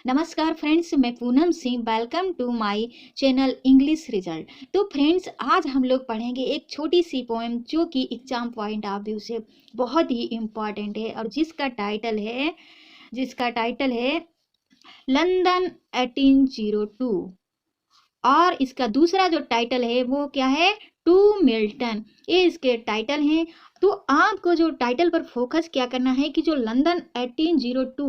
नमस्कार फ्रेंड्स, मैं Poonam Singh. Welcome to my channel English result. तो फ्रेंड्स, आज हम लोग पढ़ेंगे एक छोटी सी पोएम जो कि एग्जाम पॉइंट ऑफ व्यू से बहुत ही इम्पॉर्टेंट है और जिसका टाइटल है लंदन 1802। और इसका दूसरा जो टाइटल है वो क्या है, टू मिल्टन। ये इसके टाइटल हैं। तो आपको जो टाइटल पर फोकस क्या करना है कि जो लंदन 1802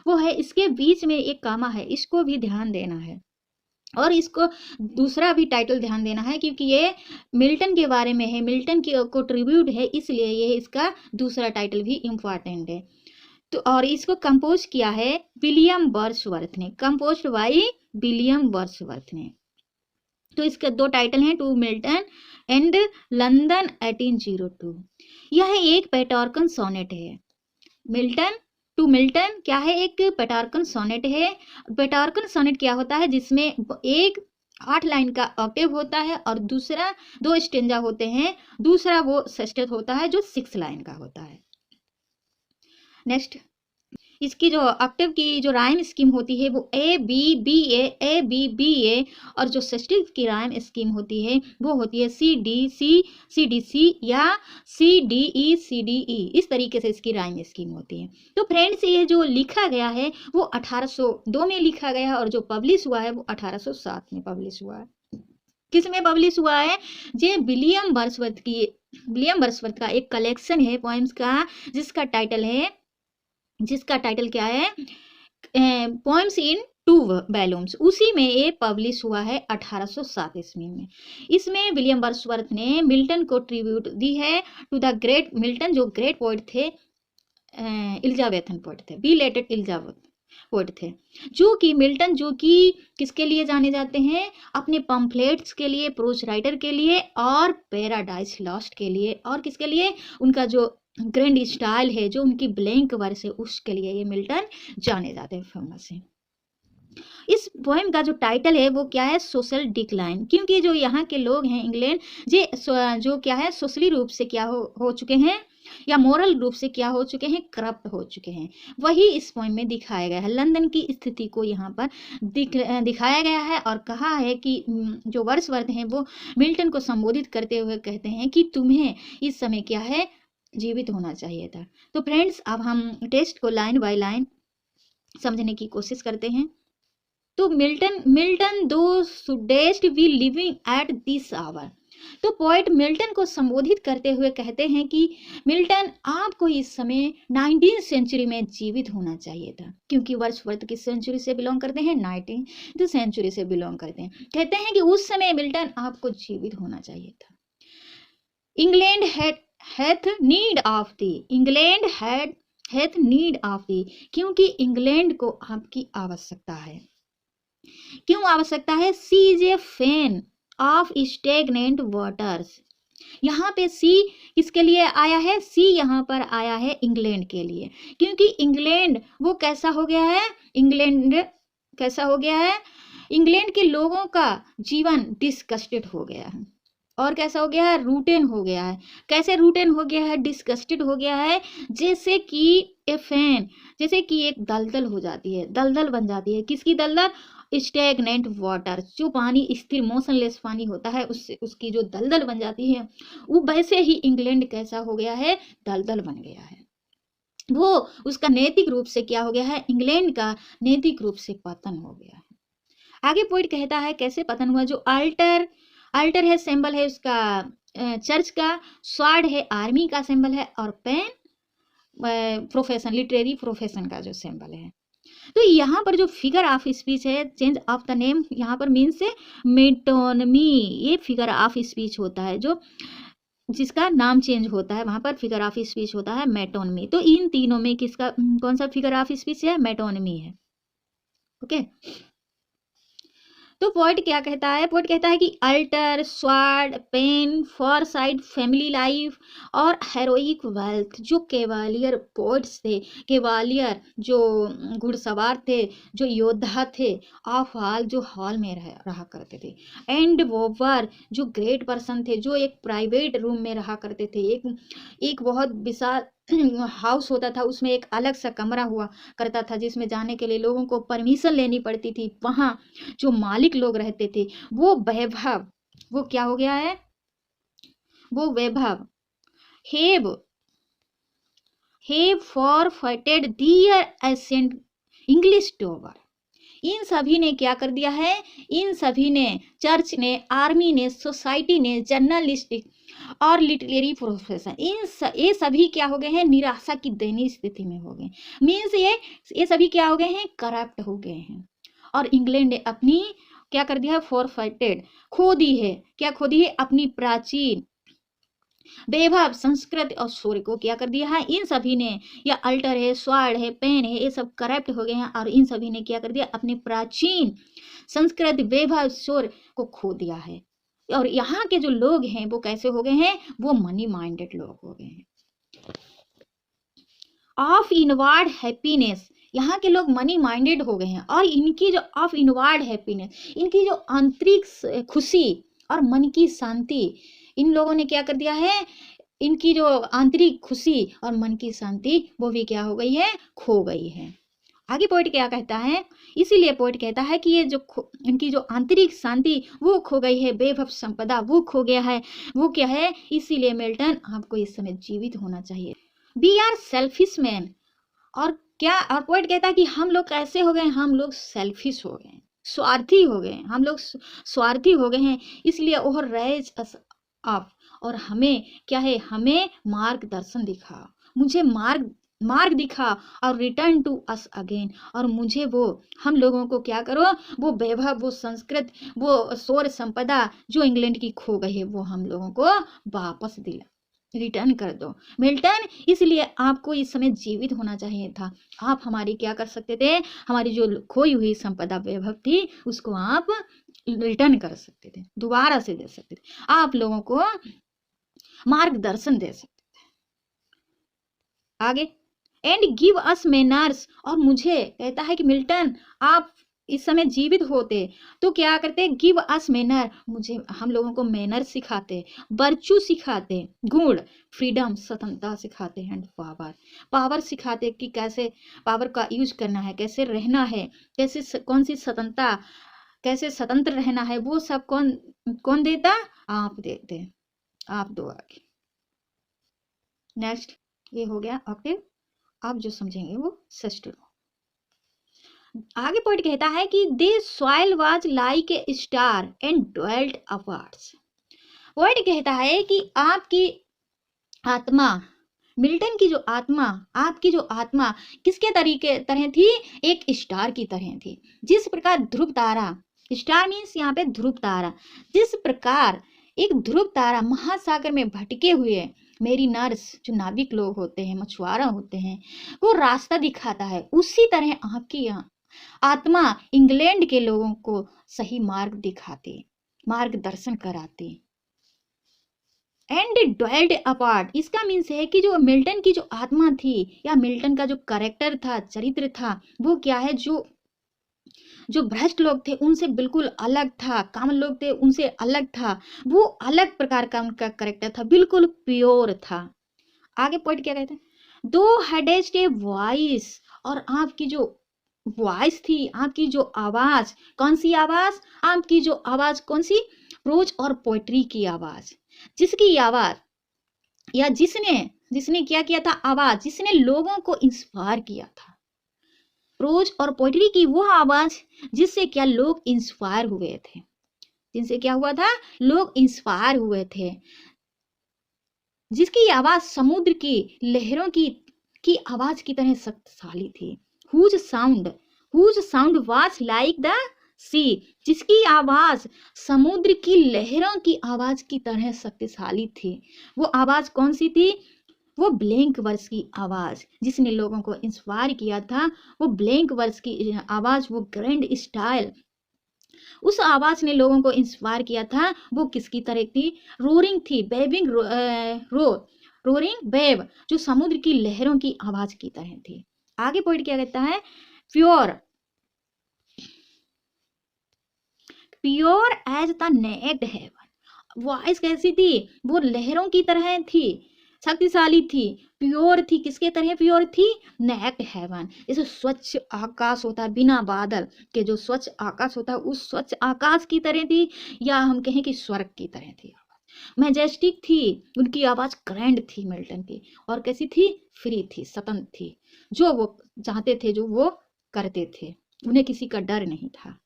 वो है, इसके बीच में एक कामा है, इसको भी ध्यान देना है। और इसको दूसरा भी टाइटल ध्यान देना है क्योंकि ये मिल्टन के बारे में है, मिल्टन की को ट्रिब्यूट है, इसलिए ये इसका दूसरा टाइटल भी इम्पॉर्टेंट है। तो और इसको कंपोज किया है विलियम वर्ड्सवर्थ ने, कंपोज्ड बाय विलियम वर्ड्सवर्थ ने। तो इसके दो टाइटल हैं, टू मिल्टन एंड लंदन 1802। यह एक पेटार्कन सोनेट है। मिल्टन टू मिल्टन क्या है, एक पेटार्कन सोनेट है। पेटार्कन सोनेट क्या होता है, जिसमें एक 8 लाइन का ऑक्टेव होता है और दूसरा 2 स्टेंजा होते हैं, दूसरा वो सेस्टेट होता है जो 6 लाइन का होता है। नेक्स्ट, इसकी जो ऑक्टेव की जो राइम स्कीम होती है वो ए बी बी ए, और जो सेस्टिक की राइम स्कीम होती है वो होती है सी डी सी या सी डी ई। इस तरीके से इसकी राइम स्कीम होती है। तो फ्रेंड्स, ये जो लिखा गया है वो 1802 में लिखा गया है और जो पब्लिश हुआ है वो 1807 में पब्लिश हुआ है। किस में पब्लिश हुआ है? जे विलियम वर्ड्सवर्थ का एक कलेक्शन है पोएम्स का, जिसका टाइटल क्या है, पोएम्स इन 2 वॉल्यूम्स। उसी में ये पब्लिश हुआ है 1807 ईस्वी में। इसमें विलियम वर्ड्सवर्थ ने मिल्टन को ट्रिब्यूट दी है टू द ग्रेट मिल्टन, जो ग्रेट पोएट थे, एलिजाबेथन पोएट थे, बिलेटेड एलिजाबेथ पोएट थे। जो कि मिल्टन जो कि किसके लिए जाने जाते हैं, अपने पम्फलेट्स के लिए, प्रोज राइटर के लिए और पैराडाइज लॉस्ट के लिए, और किसके लिए, उनका जो ग्रैंड स्टाइल है, जो उनकी ब्लैंक वर्स है, उसके लिए ये मिल्टन जाने जाते हैं, फेमस है। इस पोएम का जो टाइटल है वो क्या है, सोशल डिक्लाइन। क्योंकि जो यहाँ के लोग हैं इंग्लैंड, जो क्या है, सोशली रूप से क्या हो चुके हैं या मोरल रूप से क्या हो चुके हैं, करप्ट हो चुके हैं। वही इस पोएम में दिखाया गया है। लंदन की स्थिति को यहाँ पर दिखाया गया है और कहा है कि जो वर्ड्सवर्थ हैं वो मिल्टन को संबोधित करते हुए कहते हैं कि तुम्हें इस समय क्या है, जीवित होना चाहिए था। तो फ्रेंड्स, अब हम टेक्स्ट को लाइन बाय लाइन समझने की कोशिश करते हैं। तो Milton thou shouldst be living at this hour. तो पोएट मिल्टन को संबोधित करते हुए कहते हैं कि मिल्टन, आपको इस समय 19वीं सेंचुरी में जीवित होना चाहिए था। क्योंकि वर्ड्सवर्थ किस सेंचुरी से बिलोंग करते हैं, 19वीं सेंचुरी से बिलोंग करते हैं। कहते हैं कि उस समय मिल्टन आपको जीवित होना चाहिए था। England hath need of thee, England hath need of thee, क्योंकि इंग्लैंड को आपकी आवश्यकता है। क्यों आवश्यकता है? She is a fen of stagnant waters. यहाँ पे सी किसके लिए आया है? सी यहाँ पर आया है इंग्लैंड के लिए। क्योंकि इंग्लैंड वो कैसा हो गया है, इंग्लैंड के लोगों का जीवन डिस्गस्टेड हो गया है। और कैसा हो गया है? रूटेन हो गया है। कैसे रूटेन हो गया है, डिस्गस्टेड हो गया है? जैसे कि ए फैन, जैसे कि एक दलदल हो जाती है, दलदल बन जाती है। किसकी दलदल? स्टेगनेंट वाटर, जो पानी स्थिर मोशनलेस पानी होता है, उससे उसकी जो दलदल बन जाती है, वो वैसे ही इंग्लैंड कैसा हो गया है, दलदल बन गया है। वो उसका नैतिक रूप से क्या हो गया है, इंग्लैंड का नैतिक रूप से पतन हो गया है। आगे पॉइंट कहता है कैसे पतन हुआ। जो अल्टर है, सिंबल है उसका चर्च का, स्वॉर्ड है आर्मी का सिंबल है, और पेन प्रोफेशन, लिटरेरी प्रोफेशन का जो सिंबल है। तो यहाँ पर जो फिगर ऑफ स्पीच है, चेंज ऑफ द नेम, यहाँ पर मीन्स से मेटोनमी, ये फिगर ऑफ स्पीच होता है, जो जिसका नाम चेंज होता है वहां पर फिगर ऑफ स्पीच होता है मेटोनमी। तो इन तीनों में किसका कौन सा फिगर ऑफ स्पीच है? मेटोनमी है। ओके। तो पोएट क्या कहता है? पोएट कहता है कि altar, sword, pen, foresight, family life और हेरोइक वेल्थ, जो केवालियर पोएट्स थे, केवालियर जो घुड़सवार थे, जो योद्धा थे, ऑफ हॉल, जो हॉल में रहा करते थे, एंड वोवर, जो ग्रेट पर्सन थे, जो एक प्राइवेट रूम में रहा करते थे, एक बहुत विशाल हाउस होता था, उसमें एक अलग सा कमरा हुआ करता था जिसमें जाने के लिए लोगों को परमिशन लेनी पड़ती थी। वहाँ जो मालिक लोग रहते थे वो वैभव, वो क्या हो गया है, वो वैभव, have have forfeited their ancient English dower, इन सभी ने क्या कर दिया है, इन सभी ने, चर्च ने, आर्मी ने, सोसाइटी ने, जर्नलिस्टिक और लिटरेरी प्रोफेशन, ये सभी क्या हो गए हैं, निराशा की दयनीय स्थिति में हो गए। मीन्स ये सभी क्या हो गए हैं, करप्ट हो गए हैं। और इंग्लैंड ने अपनी क्या कर दिया, फॉरफेटेड, खो दी है, क्या खो दी है, अपनी प्राचीन वैभव, संस्कृत और शौर्य को क्या कर दिया है, इन सभी ने, या अल्टर है, स्वाड है, पेन है, ये सब करप्ट हो गए हैं और इन सभी ने क्या कर दिया, अपने प्राचीन संस्कृत, वैभव, शौर्य को खो दिया है। और यहाँ के जो लोग हैं वो कैसे हो गए हैं, वो मनी माइंडेड लोग हो गए हैं। ऑफ इनवर्ड हैप्पीनेस, यहाँ के लोग मनी माइंडेड हो गए हैं और इनकी जो ऑफ इनवर्ड हैप्पीनेस, इनकी जो आंतरिक खुशी और मन की शांति, इन लोगों ने क्या कर दिया है, इनकी जो आंतरिक खुशी और मन की शांति वो भी क्या हो गई है, खो गई है। आगे पोइट क्या कहता है, इसीलिए पोइट कहता है कि ये जो इनकी जो आंतरिक शांति वो खो गई है, वैभव संपदा वो खो गया है, वो क्या है, इसीलिए मिल्टन आपको इस समय जीवित होना चाहिए। वी आर सेल्फिश मैन, और क्या, और पोइट कहता है कि हम लोग कैसे हो गए, हम लोग सेल्फिश हो गए, स्वार्थी हो गए, हम लोग स्वार्थी हो गए हैं, इसलिए ओवर रेज अस अप, और हमें क्या है, हमें मार्गदर्शन दिखा, मुझे मार्ग दिखा, और रिटर्न टू अस अगेन, और मुझे वो, हम लोगों को क्या करो, वो वैभव, वो संस्कृत, वो शौर्य संपदा जो इंग्लैंड की खो गई है वो हम लोगों को वापस दिला, रिटर्न कर दो। मिल्टन, इसलिए आपको इस समय जीवित होना चाहिए था, आप हमारी क्या कर सकते थे, हमारी जो खोई हुई संपदा वैभव थी उसको आप रिटर्न कर सकते थे, दोबारा से दे सकते थे, आप लोगों को मार्गदर्शन दे सकते थे। आगे, एंड गिव अस मैनर्स, और मुझे कहता है कि मिल्टन आप इस समय जीवित होते तो क्या करते, गिव अस मैनर, मुझे, हम लोगों को मैनर सिखाते, वर्चू सिखाते, गुण, फ्रीडम, स्वतंत्रता सिखाते, एंड पावर सिखाते कि कैसे पावर का यूज करना है, कैसे रहना है, कैसे कौन सी स्वतंत्रता, कैसे स्वतंत्र रहना है, वो सब कौन देता, आप देते, आप दो। आगे नेक्स्ट, ये हो गया ऑक्टेव, आप जो समझेंगे वो सस्टेन। आगे पॉइंट कहता है कि thy soul was like a star and dwelt upwards. Point कहता है कि आपकी आत्मा, मिल्टन की जो आत्मा, आपकी जो आत्मा किसके तरह थी, एक स्टार की तरह थी, जिस प्रकार ध्रुव तारा, स्टार मीन्स यहाँ पे ध्रुव तारा, जिस प्रकार एक ध्रुव तारा महासागर में भटके हुए मेरी नर्स, जो नाविक लोग होते हैं, मछुआरा होते हैं, वो रास्ता दिखाता है, उसी तरह आपकी आत्मा इंग्लैंड के लोगों को सही मार्ग दिखाती, मार्गदर्शन कराती। एंड ड्वेल्ड अपार्ट, इसका मीन्स है कि जो मिल्टन की जो आत्मा थी या मिल्टन का जो कैरेक्टर था, चरित्र था, वो क्या है, जो भ्रष्ट लोग थे उनसे बिल्कुल अलग था, कॉमन लोग थे उनसे अलग था, वो अलग प्रकार का उनका कैरेक्टर था, बिल्कुल प्योर था। आगे पॉइंट क्या कहते हैं, दो हैडेस्ट ए वॉइस, और आपकी जो वॉइस थी, आपकी जो आवाज, कौन सी आवाज, आपकी जो आवाज कौन सी, प्रोज और पोएट्री की आवाज, जिसकी आवाज, या जिसने क्या किया था, आवाज जिसने लोगों को इंस्पायर किया था, प्रोज और पोएट्री की वो आवाज जिससे क्या लोग इंस्पायर हुए थे, जिनसे क्या हुआ था, लोग इंस्पायर हुए थे, जिसकी आवाज समुद्र की लहरों की आवाज की तरह शक्तिशाली थी, whose sound was like the sea, जिसकी आवाज समुद्र की लहरों की आवाज की तरह शक्तिशाली थी। वो आवाज कौन सी थी, वो ब्लैंक वर्स की आवाज, जिसने लोगों को इंस्पायर किया था, वो ब्लैंक वर्स की आवाज, वो ग्रैंड स्टाइल, उस आवाज ने लोगों को इंस्पायर किया था, वो किसकी तरह थी, रोरिंग थी, बेबिंग रोरिंग वेव, जो समुद्र की लहरों की आवाज की तरह थी। आगे पॉइंट क्या कहता है, pure as the naked heaven, voice कैसी थी, वो लहरों की तरह थी, शक्तिशाली थी, प्योर थी, किसके तरह प्योर थी, नेक्ड हेवन, जैसे स्वच्छ आकाश होता है, बिना बादल के जो स्वच्छ आकाश होता है उस स्वच्छ आकाश की तरह थी, या हम कहें कि स्वर्ग की तरह थी। मैजेस्टिक थी, उनकी आवाज ग्रैंड थी मिल्टन की, और कैसी थी, फ्री थी, स्वतंत्र थी, जो वो चाहते थे जो वो करते थे, उन्हें किसी का डर नहीं था।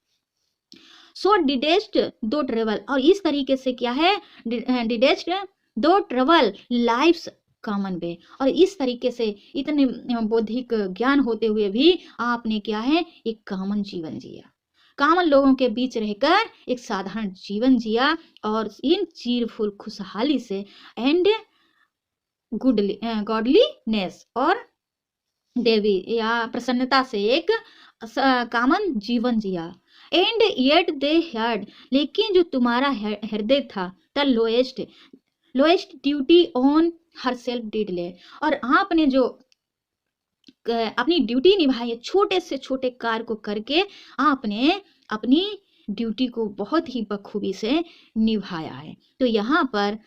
सो डिडेस्ट दो ट्रेवल, और इस तरीके से क्या है, डिडेस्ट दो ट्रेवल लाइफ्स कॉमन वे, और इस तरीके से इतने बौद्धिक ज्ञान होते हुए भी आपने क्या है, एक कॉमन जीवन जिया, कॉमन लोगों के बीच रहकर एक साधारण जीवन जिया, और इन चीरफुल खुशहाली से एंड गॉडलीनेस, और देवी या प्रसन्नता से एक कॉमन जीवन जिया। एंड येट दे हर्ड, लेकिन जो तुम्हारा हृदय था, the lowest duty on her self did ले, और आपने जो अपनी ड्यूटी निभाई है, छोटे से छोटे कार्य को करके आपने अपनी ड्यूटी को बहुत ही बखूबी से निभाया है। तो यहाँ पर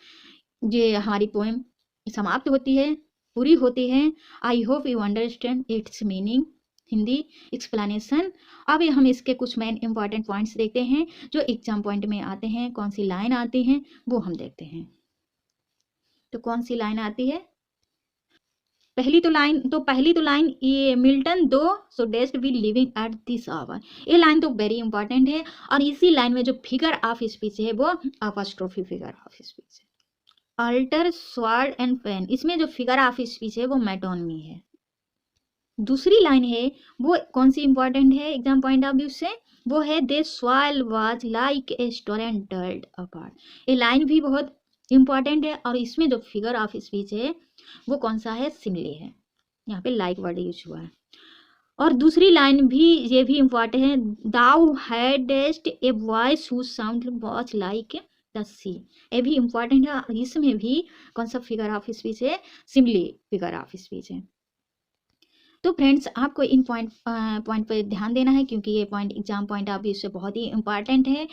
ये हमारी पोएम समाप्त होती है, पूरी होती है। I hope you understand it's meaning, Hindi explanation. अब हम इसके कुछ मेन इंपॉर्टेंट पॉइंट्स देखते हैं जो एग्जाम पॉइंट में आते हैं, कौन सी लाइन आती हैं वो हम देखते हैं। तो कौन सी लाइन आती है, पहली तो लाइन ये Milton thou shouldst be living at this hour, ये लाइन तो वेरी इंपॉर्टेंट है। और इसी लाइन में जो फिगर ऑफ स्पीच है वो अपॉस्ट्रोफी फिगर ऑफ स्पीच है। अल्टर स्वार्ड एंड पेन, इसमें जो फिगर ऑफ स्पीच है वो मेटोनमी है। दूसरी लाइन है वो कौन सी इंपॉर्टेंट है एग्जाम पॉइंट ऑफ व्यू से, वो है thy soul was like a star and dwelt apart, ये लाइन भी बहुत इंपॉर्टेंट है। और इसमें जो फिगर ऑफ स्पीच है वो कौन सा है, सिमिले है, यहाँ पे लाइक वर्ड यूज हुआ है। और दूसरी लाइन भी ये भी इंपॉर्टेंट है, thou hadst a voice whose sound much like the sea, ये भी इंपॉर्टेंट है। इसमें भी कौन सा फिगर ऑफ स्पीच है, सिमिले फिगर ऑफ स्पीच है। तो फ्रेंड्स आपको इन पॉइंट पर ध्यान देना है, क्योंकि ये point exam point of view से बहुत ही इंपॉर्टेंट है।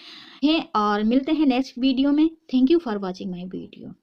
और मिलते हैं नेक्स्ट वीडियो में। Thank you for watching my video.